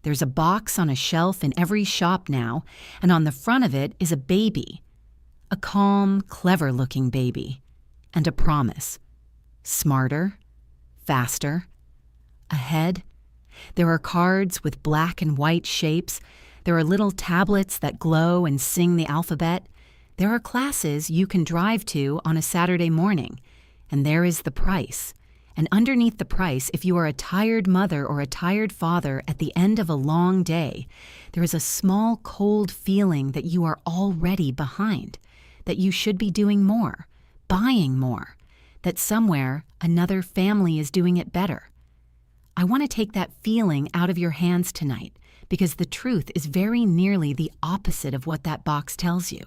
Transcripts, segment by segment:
There's a box on a shelf in every shop now, and on the front of it is a baby. A calm, clever-looking baby. And a promise. Smarter, faster, ahead. There are cards with black and white shapes. There are little tablets that glow and sing the alphabet. There are classes you can drive to on a Saturday morning. And there is the price. And underneath the price, if you are a tired mother or a tired father at the end of a long day, there is a small cold feeling that you are already behind, that you should be doing more, buying more, that somewhere another family is doing it better. I want to take that feeling out of your hands tonight because the truth is very nearly the opposite of what that box tells you.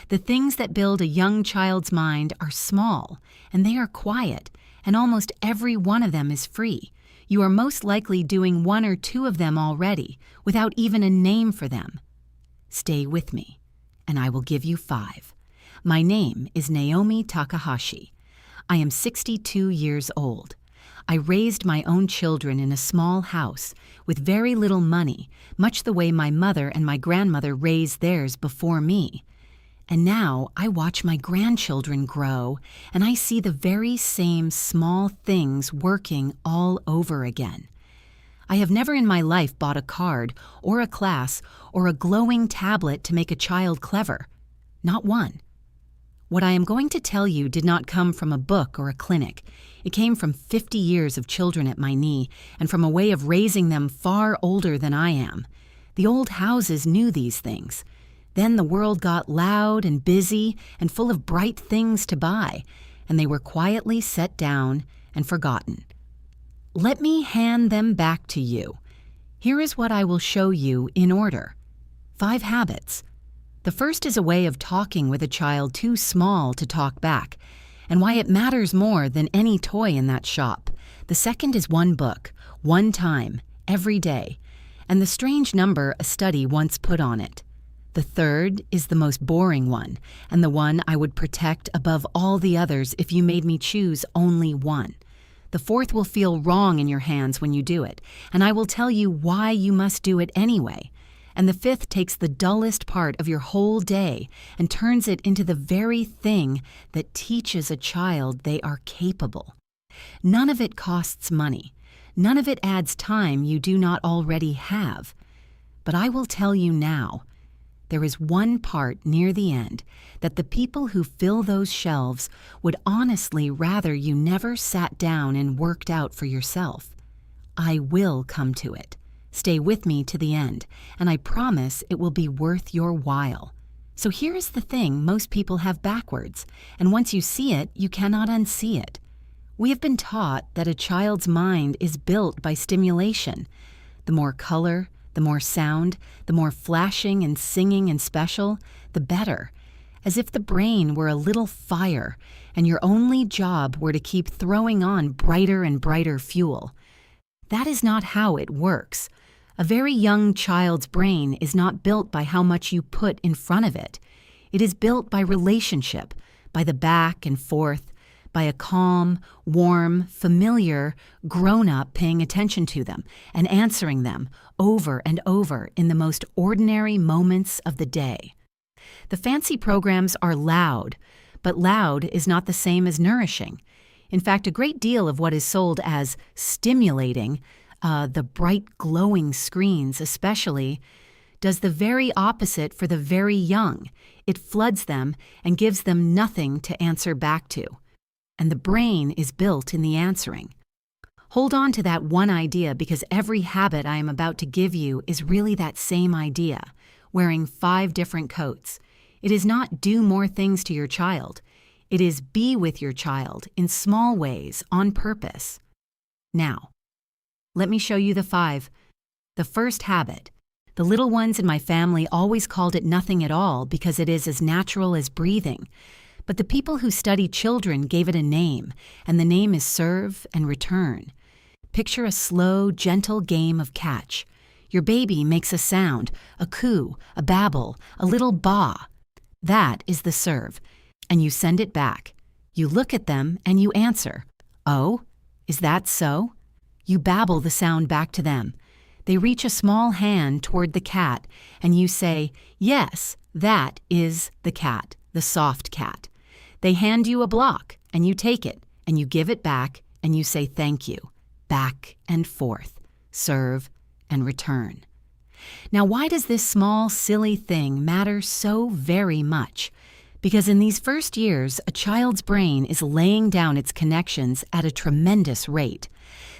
The things that build a young child's mind are small, and they are quiet, and almost every one of them is free. You are most likely doing one or two of them already, without even a name for them. Stay with me, and I will give you 5. My name is Naomi Takahashi. I am 62 years old. I raised my own children in a small house with very little money, much the way my mother and my grandmother raised theirs before me. And now I watch my grandchildren grow, and I see the very same small things working all over again. I have never in my life bought a card or a class or a glowing tablet to make a child clever. Not one. What I am going to tell you did not come from a book or a clinic. It came from 50 years of children at my knee and from a way of raising them far older than I am. The old houses knew these things. Then the world got loud and busy and full of bright things to buy, and they were quietly set down and forgotten. Let me hand them back to you. Here is what I will show you in order. 5 habits. The first is a way of talking with a child too small to talk back, and why it matters more than any toy in that shop. The second is 1 book, 1 time, every day, and the strange number a study once put on it. The third is the most boring one, and the one I would protect above all the others if you made me choose only one. The fourth will feel wrong in your hands when you do it, and I will tell you why you must do it anyway. And the fifth takes the dullest part of your whole day and turns it into the very thing that teaches a child they are capable. None of it costs money. None of it adds time you do not already have. But I will tell you now, there is one part near the end that the people who fill those shelves would honestly rather you never sat down and worked out for yourself. I will come to it. Stay with me to the end, and I promise it will be worth your while. So here is the thing most people have backwards, and once you see it, you cannot unsee it. We have been taught that a child's mind is built by stimulation. The more color, the more sound, the more flashing and singing and special, the better. As if the brain were a little fire, and your only job were to keep throwing on brighter and brighter fuel. That is not how it works. A very young child's brain is not built by how much you put in front of it. It is built by relationship, by the back and forth, by a calm, warm, familiar grown-up paying attention to them and answering them over and over in the most ordinary moments of the day. The fancy programs are loud, but loud is not the same as nourishing. In fact, a great deal of what is sold as stimulating, the bright glowing screens especially, does the very opposite for the very young. It floods them and gives them nothing to answer back to. And the brain is built in the answering. Hold on to that one idea because every habit I am about to give you is really that same idea, wearing 5 different coats. It is not do more things to your child. It is be with your child in small ways on purpose. Now, let me show you the 5. The first habit. The little ones in my family always called it nothing at all because it is as natural as breathing. But the people who study children gave it a name, and the name is serve and return. Picture a slow, gentle game of catch. Your baby makes a sound, a coo, a babble, a little baa. That is the serve, and you send it back. You look at them and you answer, "Oh, is that so?" You babble the sound back to them. They reach a small hand toward the cat, and you say, "Yes, that is the cat, the soft cat." They hand you a block, and you take it, and you give it back, and you say thank you, back and forth, serve and return. Now, why does this small, silly thing matter so very much? Because in these first years, a child's brain is laying down its connections at a tremendous rate.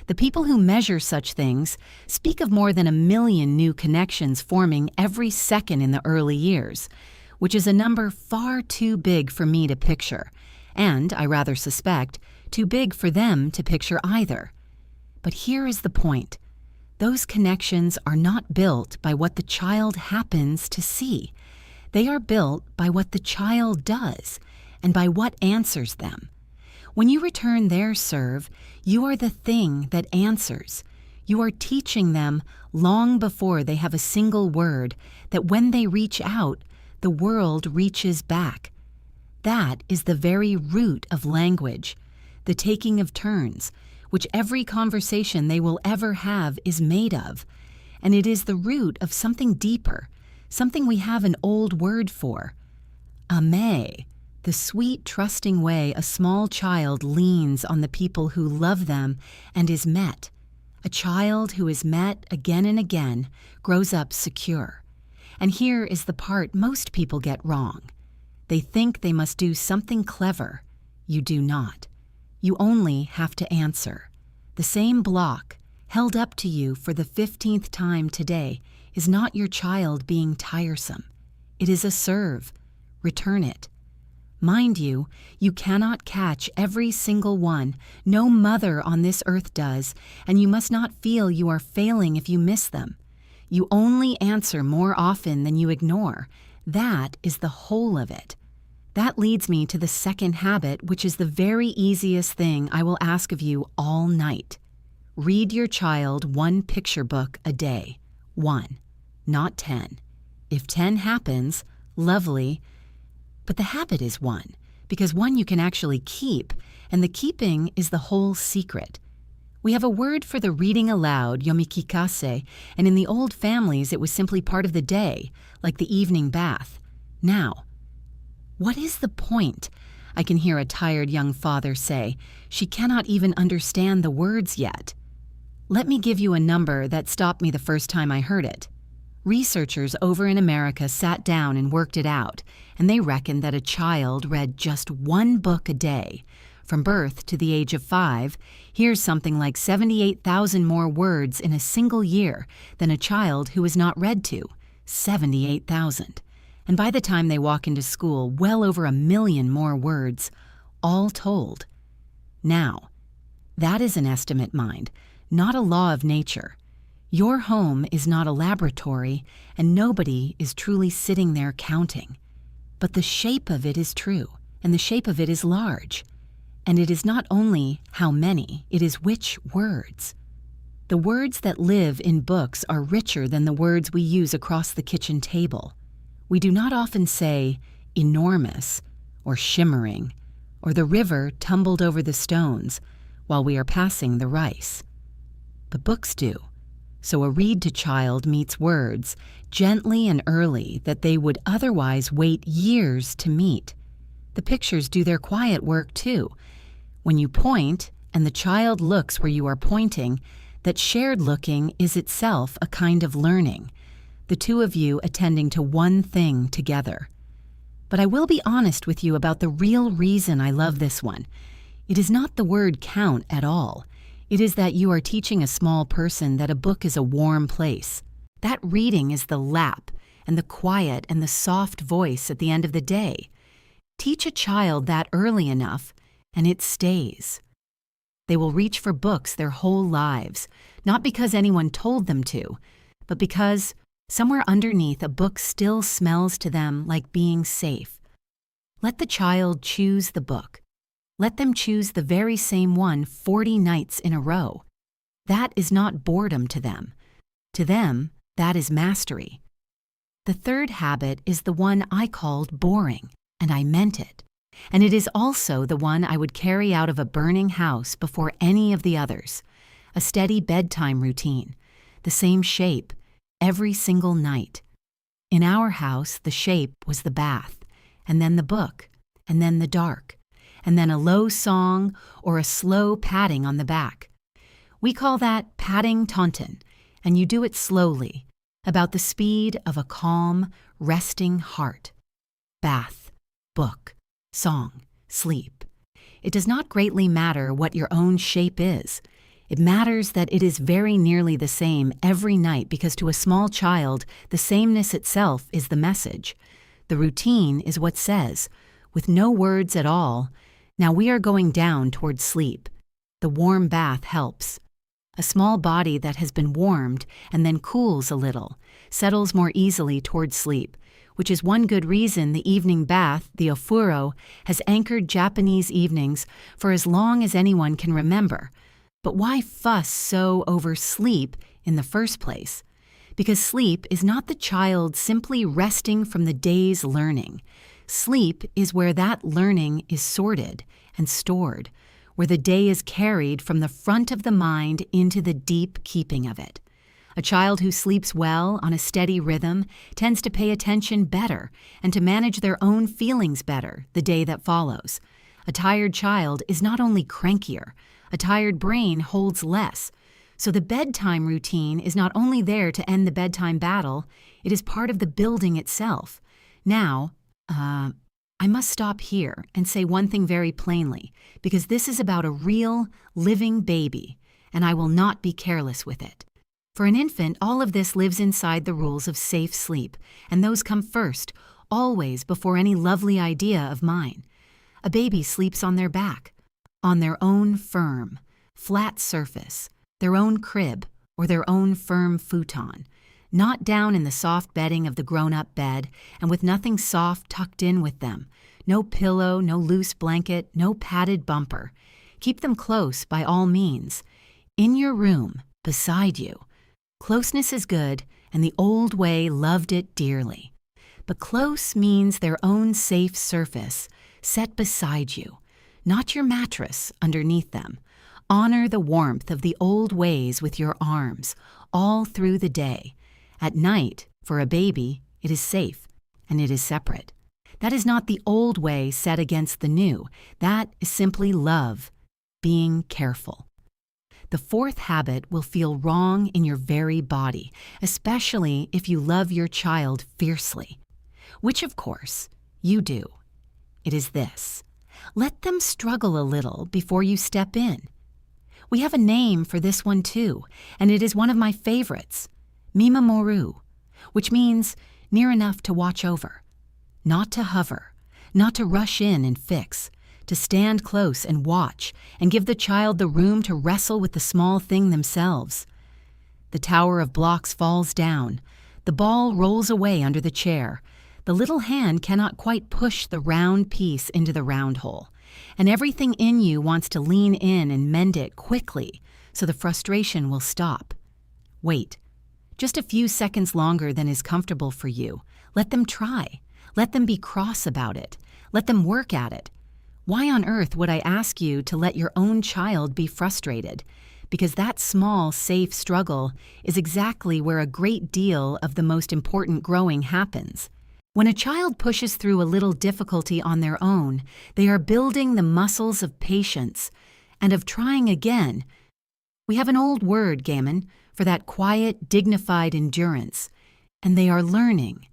The people who measure such things speak of more than 1 million new connections forming every second in the early years, which is a number far too big for me to picture, and, I rather suspect, too big for them to picture either. But here is the point. Those connections are not built by what the child happens to see. They are built by what the child does and by what answers them. When you return their serve, you are the thing that answers. You are teaching them long before they have a single word that when they reach out, the world reaches back. That is the very root of language, the taking of turns, which every conversation they will ever have is made of. And it is the root of something deeper, something we have an old word for. Ame, the sweet, trusting way a small child leans on the people who love them and is met. A child who is met again and again grows up secure. And here is the part most people get wrong. They think they must do something clever. You do not. You only have to answer. The same block, held up to you for the 15th time today, is not your child being tiresome. It is a serve. Return it. Mind you, you cannot catch every single one. No mother on this earth does, and you must not feel you are failing if you miss them. You only answer more often than you ignore. That is the whole of it. That leads me to the second habit, which is the very easiest thing I will ask of you all night. Read your child 1 picture book a day. 1, not 10. If 10 happens, lovely, but the habit is 1, because 1 you can actually keep, and the keeping is the whole secret. We have a word for the reading aloud, yomikikase, and in the old families it was simply part of the day, like the evening bath. Now, what is the point? I can hear a tired young father say. She cannot even understand the words yet. Let me give you a number that stopped me the first time I heard it. Researchers over in America sat down and worked it out, and they reckoned that a child read just 1 book a day. From birth to the age of 5, here's something like 78,000 more words in a single year than a child who is not read to. 78,000. And by the time they walk into school, well over 1 million more words, all told. Now, that is an estimate, mind, not a law of nature. Your home is not a laboratory, and nobody is truly sitting there counting. But the shape of it is true, and the shape of it is large. And it is not only how many, it is which words. The words that live in books are richer than the words we use across the kitchen table. We do not often say enormous or shimmering or the river tumbled over the stones while we are passing the rice. But books do. So a read-to-child meets words gently and early that they would otherwise wait years to meet. The pictures do their quiet work too. When you point and the child looks where you are pointing, that shared looking is itself a kind of learning, the two of you attending to one thing together. But I will be honest with you about the real reason I love this one. It is not the word count at all. It is that you are teaching a small person that a book is a warm place. That reading is the lap and the quiet and the soft voice at the end of the day. Teach a child that early enough, and it stays. They will reach for books their whole lives, not because anyone told them to, but because somewhere underneath a book still smells to them like being safe. Let the child choose the book. Let them choose the very same one 40 nights in a row. That is not boredom to them. To them, that is mastery. The third habit is the one I called boring, and I meant it. And it is also the one I would carry out of a burning house before any of the others. A steady bedtime routine. the same shape, every single night. In our house, the shape was the bath, and then the book, and then the dark, and then a low song or a slow patting on the back. We call that patting taunton, and you do it slowly, about the speed of a calm, resting heart. Bath, book, song, sleep. It does not greatly matter what your own shape is. It matters that it is very nearly the same every night because to a small child, the sameness itself is the message. The routine is what says, with no words at all, now we are going down towards sleep. The warm bath helps. A small body that has been warmed and then cools a little, settles more easily towards sleep, which is one good reason the evening bath, the ofuro, has anchored Japanese evenings for as long as anyone can remember. But why fuss so over sleep in the first place? Because sleep is not the child simply resting from the day's learning. Sleep is where that learning is sorted and stored, where the day is carried from the front of the mind into the deep keeping of it. A child who sleeps well on a steady rhythm tends to pay attention better and to manage their own feelings better the day that follows. A tired child is not only crankier, a tired brain holds less. So the bedtime routine is not only there to end the bedtime battle, it is part of the building itself. Now, I must stop here and say one thing very plainly, because this is about a real, living baby, and I will not be careless with it. For an infant, all of this lives inside the rules of safe sleep, and those come first, always before any lovely idea of mine. A baby sleeps on their back, on their own firm, flat surface, their own crib, or their own firm futon, not down in the soft bedding of the grown-up bed and with nothing soft tucked in with them, no pillow, no loose blanket, no padded bumper. Keep them close by all means. In your room, beside you. Closeness is good, and the old way loved it dearly. But close means their own safe surface, set beside you, not your mattress underneath them. Honor the warmth of the old ways with your arms, all through the day. At night, for a baby, it is safe, and it is separate. That is not the old way set against the new. That is simply love, being careful. The fourth habit will feel wrong in your very body, especially if you love your child fiercely, which, of course, you do. It is this. Let them struggle a little before you step in. We have a name for this one too, and it is one of my favorites, Mimamoru, which means near enough to watch over, not to hover, not to rush in and fix, to stand close and watch and give the child the room to wrestle with the small thing themselves. The tower of blocks falls down, the ball rolls away under the chair, the little hand cannot quite push the round piece into the round hole, and everything in you wants to lean in and mend it quickly so the frustration will stop. Wait. Just a few seconds longer than is comfortable for you. Let them try. Let them be cross about it. Let them work at it. Why on earth would I ask you to let your own child be frustrated? Because that small, safe struggle is exactly where a great deal of the most important growing happens. When a child pushes through a little difficulty on their own, they are building the muscles of patience and of trying again. We have an old word, Gammon, for that quiet, dignified endurance, and they are learning,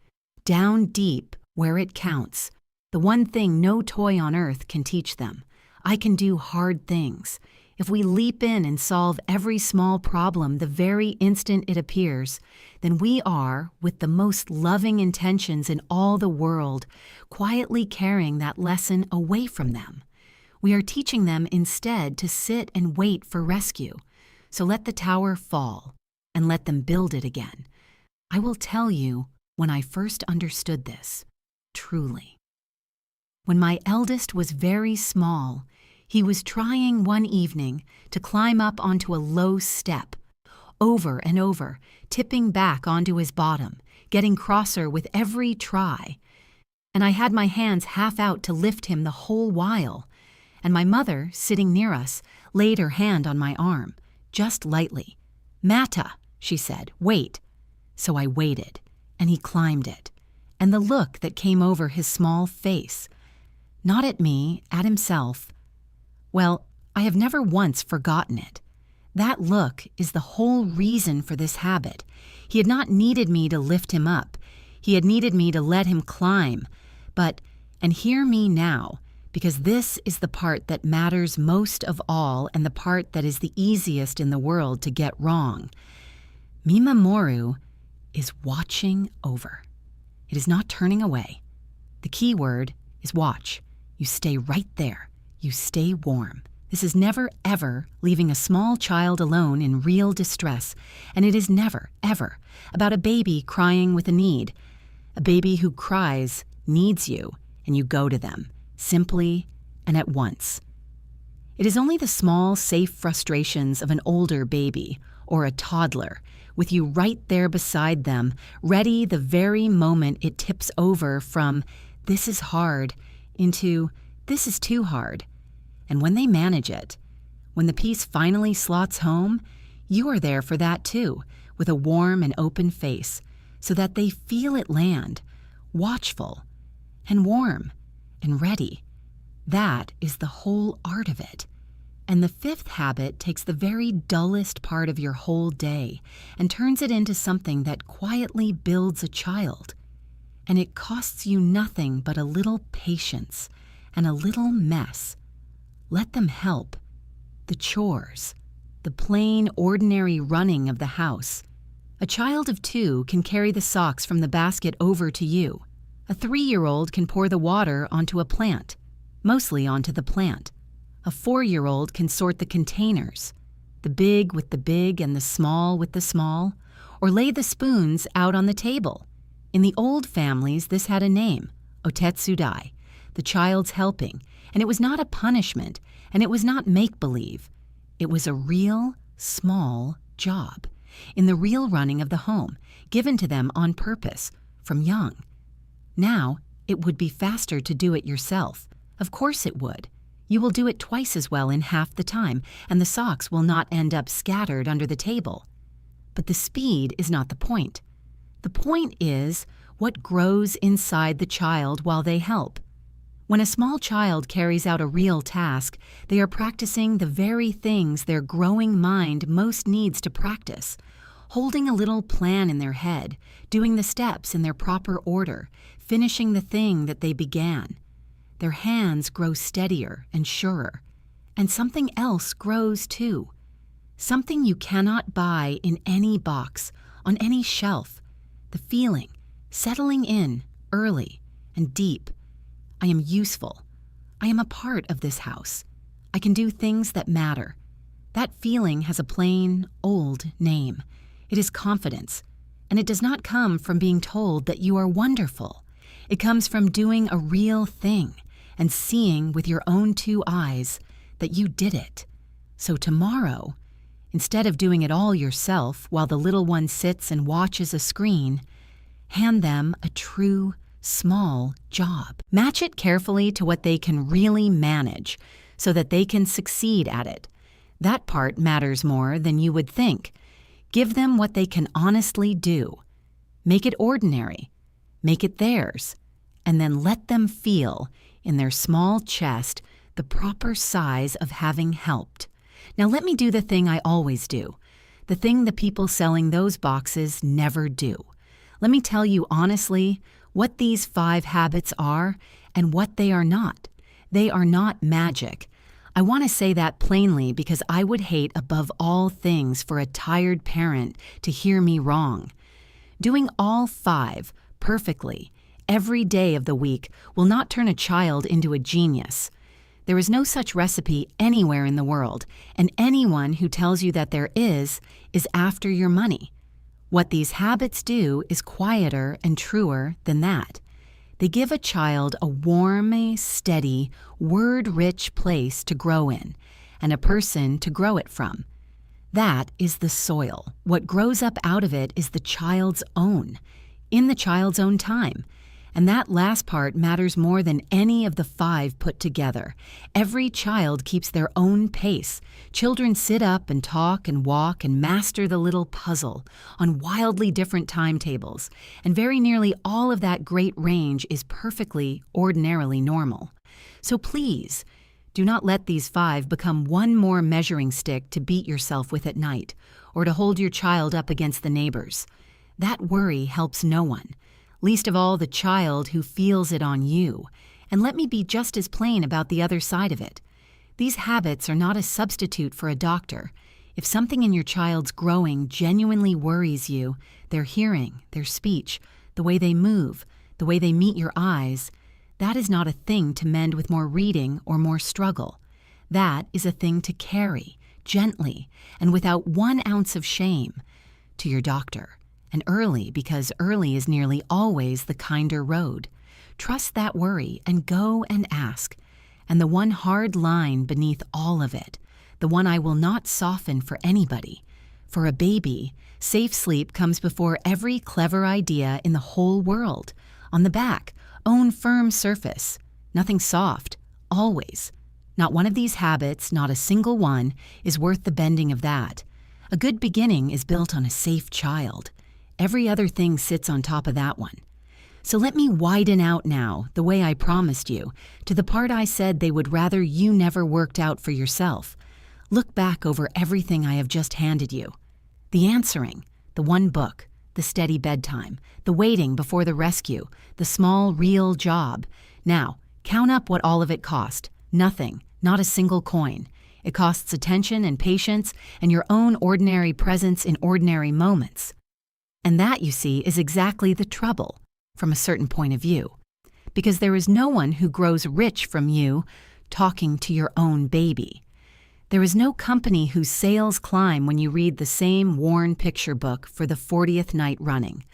down deep where it counts, the one thing no toy on earth can teach them. I can do hard things. If we leap in and solve every small problem the very instant it appears, then we are, with the most loving intentions in all the world, quietly carrying that lesson away from them. We are teaching them instead to sit and wait for rescue. So let the tower fall, and let them build it again. I will tell you when I first understood this, truly. When my eldest was very small, he was trying one evening to climb up onto a low step, over and over, tipping back onto his bottom, getting crosser with every try. And I had my hands half out to lift him the whole while, and my mother, sitting near us, laid her hand on my arm. Just lightly. "Mata," she said. Wait. So I waited, and he climbed it. And the look that came over his small face, not at me, at himself, well, I have never once forgotten it. That look is the whole reason for this habit. He had not needed me to lift him up. He had needed me to let him climb. And hear me now, because this is the part that matters most of all and the part that is the easiest in the world to get wrong. Mimamoru is watching over. It is not turning away. The key word is watch. You stay right there. You stay warm. This is never, ever leaving a small child alone in real distress, and it is never, ever about a baby crying with a need. A baby who cries needs you, and you go to them, simply and at once. It is only the small, safe frustrations of an older baby or a toddler, with you right there beside them, ready the very moment it tips over from "this is hard" into "this is too hard." And when they manage it, when the piece finally slots home, you are there for that too, with a warm and open face, so that they feel it land, watchful and warm and ready. That is the whole art of it. And the fifth habit takes the very dullest part of your whole day and turns it into something that quietly builds a child. And it costs you nothing but a little patience and a little mess. Let them help. The chores, the plain, ordinary running of the house. A child of 2 can carry the socks from the basket over to you. A 3-year-old can pour the water onto a plant, mostly onto the plant. A 4-year-old can sort the containers, the big with the big and the small with the small, or lay the spoons out on the table. In the old families, this had a name, otetsudai, the child's helping, and it was not a punishment, and it was not make-believe. It was a real, small job, in the real running of the home, given to them on purpose, from young. Now, it would be faster to do it yourself. Of course it would. You will do it twice as well in half the time, and the socks will not end up scattered under the table. But the speed is not the point. The point is what grows inside the child while they help. When a small child carries out a real task, they are practicing the very things their growing mind most needs to practice, holding a little plan in their head, doing the steps in their proper order, finishing the thing that they began. Their hands grow steadier and surer, and something else grows too. Something you cannot buy in any box, on any shelf. The feeling, settling in, early and deep. I am useful. I am a part of this house. I can do things that matter. That feeling has a plain, old name. It is confidence, and it does not come from being told that you are wonderful. It comes from doing a real thing and seeing with your own 2 eyes that you did it. So tomorrow, instead of doing it all yourself while the little one sits and watches a screen, hand them a true, small job. Match it carefully to what they can really manage so that they can succeed at it. That part matters more than you would think. Give them what they can honestly do. Make it ordinary. Make it theirs. And then let them feel, in their small chest, the proper size of having helped. Now let me do the thing I always do, the thing the people selling those boxes never do. Let me tell you honestly what these 5 habits are and what they are not. They are not magic. I want to say that plainly because I would hate above all things for a tired parent to hear me wrong. Doing all 5 perfectly every day of the week will not turn a child into a genius. There is no such recipe anywhere in the world, and anyone who tells you that there is after your money. What these habits do is quieter and truer than that. They give a child a warm, steady, word-rich place to grow in, and a person to grow it from. That is the soil. What grows up out of it is the child's own, in the child's own time. And that last part matters more than any of the 5 put together. Every child keeps their own pace. Children sit up and talk and walk and master the little puzzle on wildly different timetables. And very nearly all of that great range is perfectly, ordinarily normal. So please, do not let these 5 become one more measuring stick to beat yourself with at night, or to hold your child up against the neighbors. That worry helps no one, least of all the child who feels it on you. And let me be just as plain about the other side of it. These habits are not a substitute for a doctor. If something in your child's growing genuinely worries you, their hearing, their speech, the way they move, the way they meet your eyes, that is not a thing to mend with more reading or more struggle. That is a thing to carry, gently, and without 1 ounce of shame, to your doctor. And early, because early is nearly always the kinder road. Trust that worry and go and ask. And the one hard line beneath all of it, the one I will not soften for anybody. For a baby, safe sleep comes before every clever idea in the whole world. On the back, own firm surface. Nothing soft, always. Not one of these habits, not a single one, is worth the bending of that. A good beginning is built on a safe child. Every other thing sits on top of that one. So let me widen out now, the way I promised you, to the part I said they would rather you never worked out for yourself. Look back over everything I have just handed you. The answering, the one book, the steady bedtime, the waiting before the rescue, the small, real job. Now, count up what all of it cost. Nothing, not a single coin. It costs attention and patience and your own ordinary presence in ordinary moments. And that, you see, is exactly the trouble, from a certain point of view. Because there is no one who grows rich from you talking to your own baby. There is no company whose sales climb when you read the same worn picture book for the 40th night running.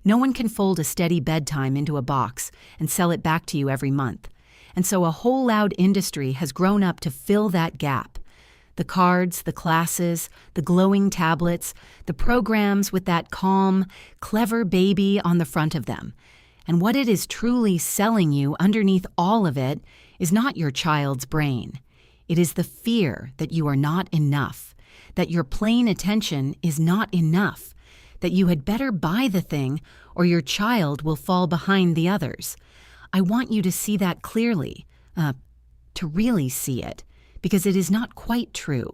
No one can fold a steady bedtime into a box and sell it back to you every month. And so a whole loud industry has grown up to fill that gap. The cards, the classes, the glowing tablets, the programs with that calm, clever baby on the front of them. And what it is truly selling you underneath all of it is not your child's brain. It is the fear that you are not enough, that your plain attention is not enough, that you had better buy the thing or your child will fall behind the others. I want you to see that clearly, to really see it. Because it is not quite true,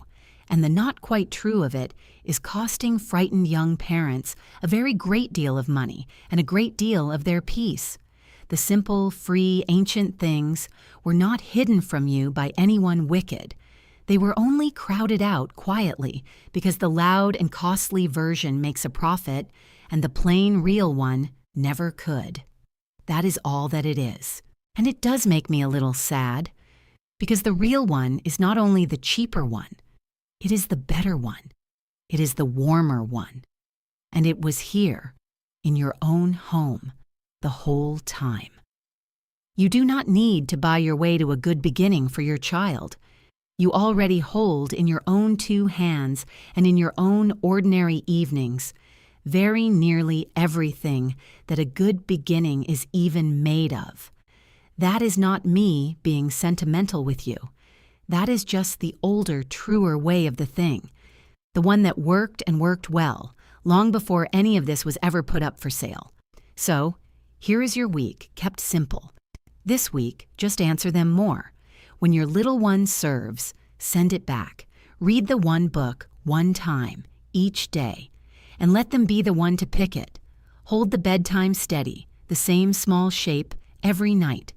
and the not quite true of it is costing frightened young parents a very great deal of money and a great deal of their peace. The simple, free, ancient things were not hidden from you by anyone wicked. They were only crowded out quietly because the loud and costly version makes a profit and the plain, real one never could. That is all that it is. And it does make me a little sad. Because the real one is not only the cheaper one, it is the better one. It is the warmer one. And it was here, in your own home, the whole time. You do not need to buy your way to a good beginning for your child. You already hold in your own 2 hands and in your own ordinary evenings very nearly everything that a good beginning is even made of. That is not me being sentimental with you. That is just the older, truer way of the thing, the one that worked and worked well, long before any of this was ever put up for sale. So, here is your week, kept simple. This week, just answer them more. When your little one serves, send it back. Read the one book 1 time, each day, and let them be the one to pick it. Hold the bedtime steady, the same small shape, every night.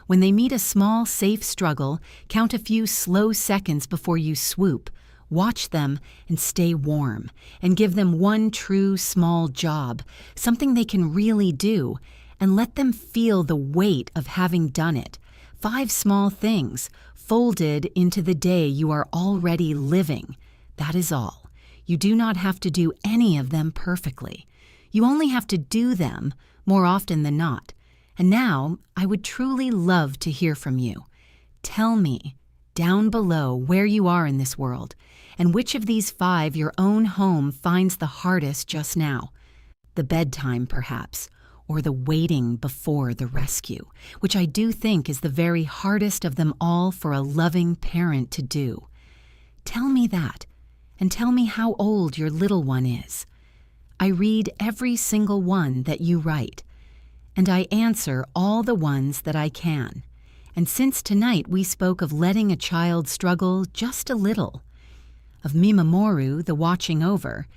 When they meet a small, safe struggle, count a few slow seconds before you swoop. Watch them and stay warm, and give them one true small job, something they can really do, and let them feel the weight of having done it. 5 small things, folded into the day you are already living. That is all. You do not have to do any of them perfectly. You only have to do them more often than not. And now, I would truly love to hear from you. Tell me, down below, where you are in this world, and which of these 5 your own home finds the hardest just now. The bedtime, perhaps, or the waiting before the rescue, which I do think is the very hardest of them all for a loving parent to do. Tell me that, and tell me how old your little one is. I read every single one that you write, and I answer all the ones that I can. And since tonight we spoke of letting a child struggle just a little, of Mimamoru, the watching over,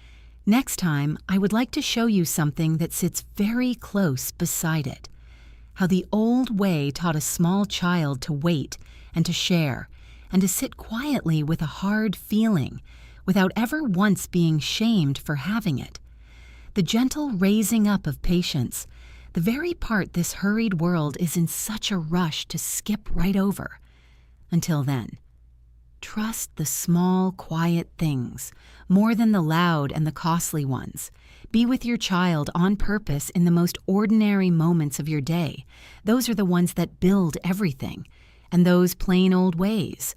next time I would like to show you something that sits very close beside it. How the old way taught a small child to wait and to share and to sit quietly with a hard feeling without ever once being shamed for having it. The gentle raising up of patience, the very part this hurried world is in such a rush to skip right over. Until then, trust the small, quiet things more than the loud and the costly ones. Be with your child on purpose in the most ordinary moments of your day. Those are the ones that build everything. And those plain old ways,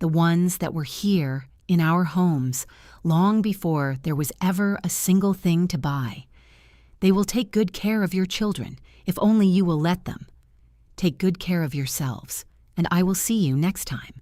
the ones that were here in our homes long before there was ever a single thing to buy. They will take good care of your children, if only you will let them. Take good care of yourselves, and I will see you next time.